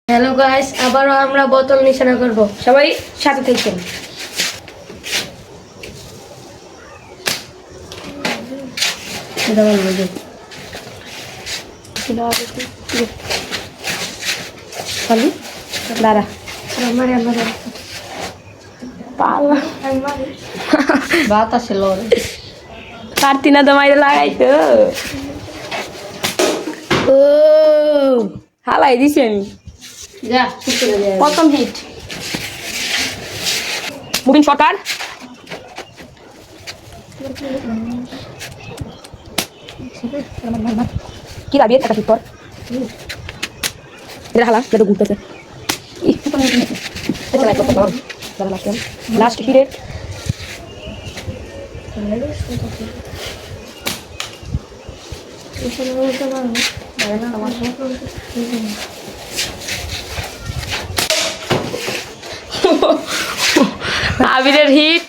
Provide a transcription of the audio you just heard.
Hello guys, আবারও আমরা বোতল নিশানা করব, সবাই সাথে থাকেন। দাঁড়া বাতাসে লড়ে কার্তিনা তোমায় লাগাইতো ও হালাই দিছি আমি যা প্রথম হিট মুভিং সরকার কি দাবি একটা হিট পর এটা হালা এটা ঘুরতেছে লাস্ট হিট আবিরের হিট